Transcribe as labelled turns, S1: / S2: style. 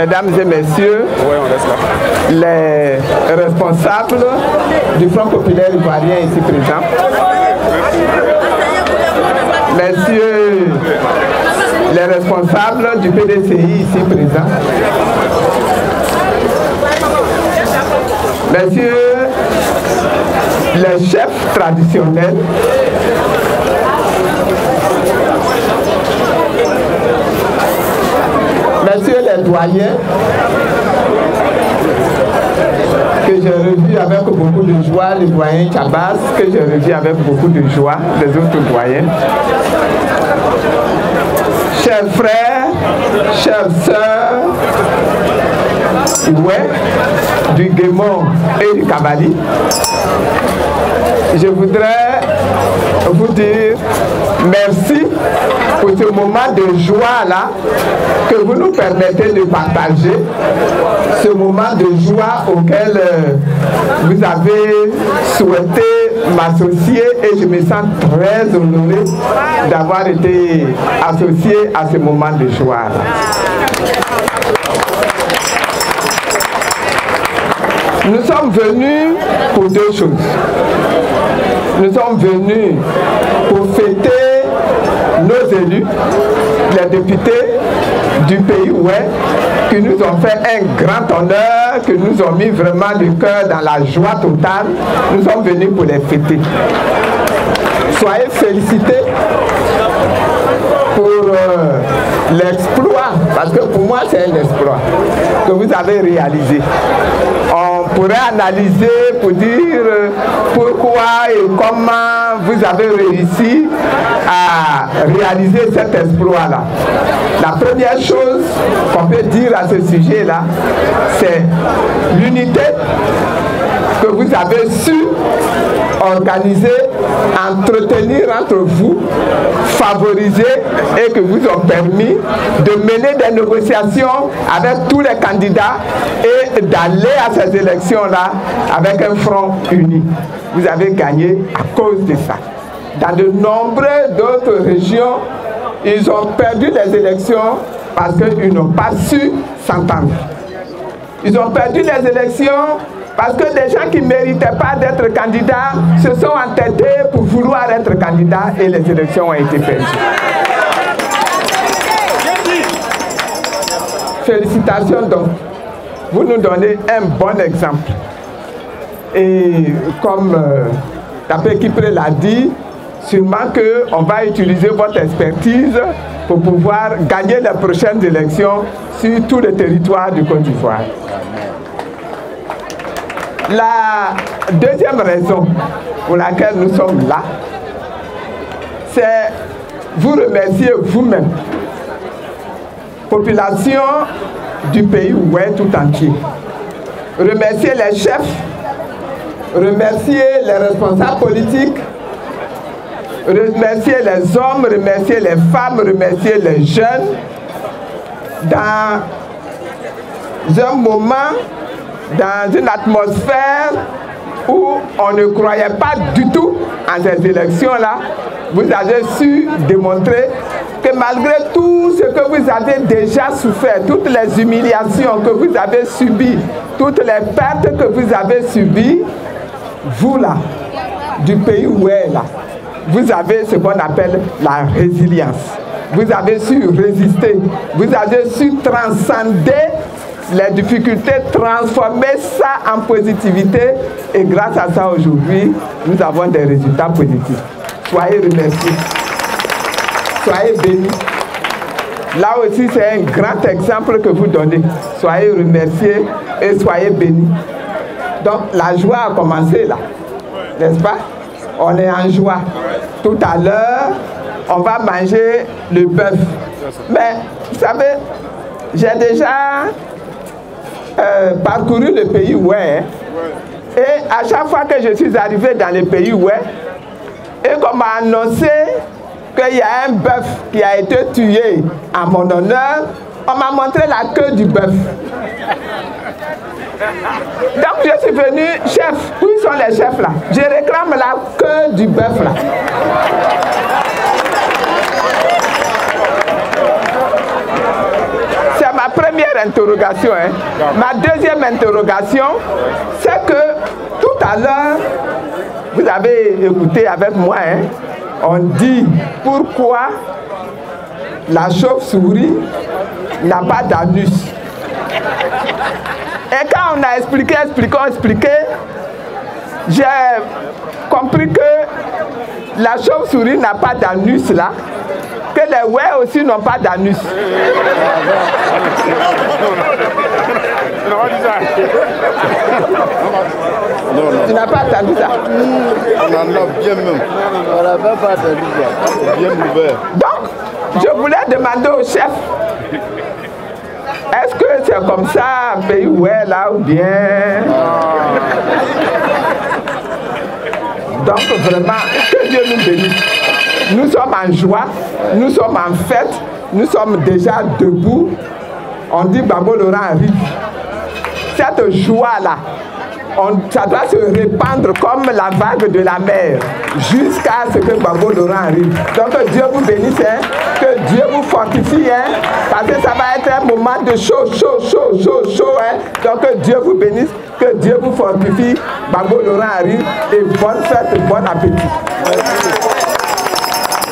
S1: mesdames et messieurs, les responsables du Front populaire ivoirien ici présents, messieurs les responsables du PDCI ici présents, messieurs les chefs traditionnels, messieurs les doyens, que j'ai revu avec beaucoup de joie, les doyens Chabas, que j'ai revu avec beaucoup de joie, les autres doyens, chers frères, chères sœurs, ouais, du Guémon et du Kabali, je voudrais vous dire merci pour ce moment de joie là que vous nous permettez de partager, ce moment de joie auquel vous avez souhaité m'associer et je me sens très honoré d'avoir été associé à ce moment de joie là. Nous sommes venus pour deux choses. Nous sommes venus pour fêter nos élus, les députés du pays ouest, qui nous ont fait un grand honneur, qui nous ont mis vraiment du cœur dans la joie totale. Nous sommes venus pour les fêter. Soyez félicités pour l'exploit, parce que pour moi c'est un exploit que vous avez réalisé. On pourrait analyser pour dire pourquoi et comment vous avez réussi à réaliser cet exploit-là. La première chose qu'on peut dire à ce sujet-là, c'est l'unité que vous avez su organiser, entretenir entre vous, favoriser et que vous ont permis de mener des négociations avec tous les candidats et d'aller à ces élections-là avec un front uni. Vous avez gagné à cause de ça. Dans de nombreuses d'autres régions, ils ont perdu les élections parce qu'ils n'ont pas su s'entendre. Ils ont perdu les élections parce que des gens qui ne méritaient pas d'être candidats se sont entêtés pour vouloir être candidats et les élections ont été perdues. Félicitations donc. Vous nous donnez un bon exemple. Et comme Tapé Kipré l'a dit, sûrement qu'on va utiliser votre expertise pour pouvoir gagner les prochaines élections sur tout le territoire du Côte d'Ivoire. La deuxième raison pour laquelle nous sommes là, c'est vous remercier vous-même, population du pays ouest tout entier. Remercier les chefs, remercier les responsables politiques, remercier les hommes, remercier les femmes, remercier les jeunes dans un moment, dans une atmosphère où on ne croyait pas du tout en ces élections-là. Vous avez su démontrer que malgré tout ce que vous avez déjà souffert, toutes les humiliations que vous avez subies, toutes les pertes que vous avez subies, vous là, du pays où est là, vous avez ce qu'on appelle la résilience. Vous avez su résister, vous avez su transcender les difficultés, transformer ça en positivité et grâce à ça aujourd'hui, nous avons des résultats positifs. Soyez remerciés. Soyez bénis. Là aussi, c'est un grand exemple que vous donnez. Soyez remerciés et soyez bénis. Donc, la joie a commencé là, n'est-ce pas? On est en joie. Tout à l'heure, on va manger le bœuf. Mais, vous savez, j'ai déjà parcouru le pays ouest. Et à chaque fois que je suis arrivé dans le pays ouest, et qu'on m'a annoncé qu'il y a un bœuf qui a été tué en mon honneur, on m'a montré la queue du bœuf. Donc je suis venu, chef, où sont les chefs là? Je réclame la queue du bœuf là. C'est ma première interrogation. Hein. Ma deuxième interrogation, c'est que tout à l'heure, vous avez écouté avec moi, hein, on dit pourquoi la chauve-souris n'a pas d'anus. Et quand on a expliqué, j'ai compris que la chauve-souris n'a pas d'anus là, que les ouais aussi n'ont pas d'anus. Tu n'as pas entendu ça?
S2: On en a bien même. On n'a pas entendu ça. Bien ouvert.
S1: Donc, je voulais demander au chef, est-ce que c'est comme ça un pays où est là ou bien? Donc vraiment, que Dieu nous bénisse. Nous sommes en joie, nous sommes en fête, nous sommes déjà debout. On dit Gbagbo Laurent arrive. Cette joie-là, ça doit se répandre comme la vague de la mer jusqu'à ce que Gbagbo Laurent arrive. Donc que Dieu vous bénisse, hein, que Dieu vous fortifie, hein, parce que ça va être un moment de chaud, hein. Donc que Dieu vous bénisse, que Dieu vous fortifie. Gbagbo Laurent arrive et bonne fête, bon appétit.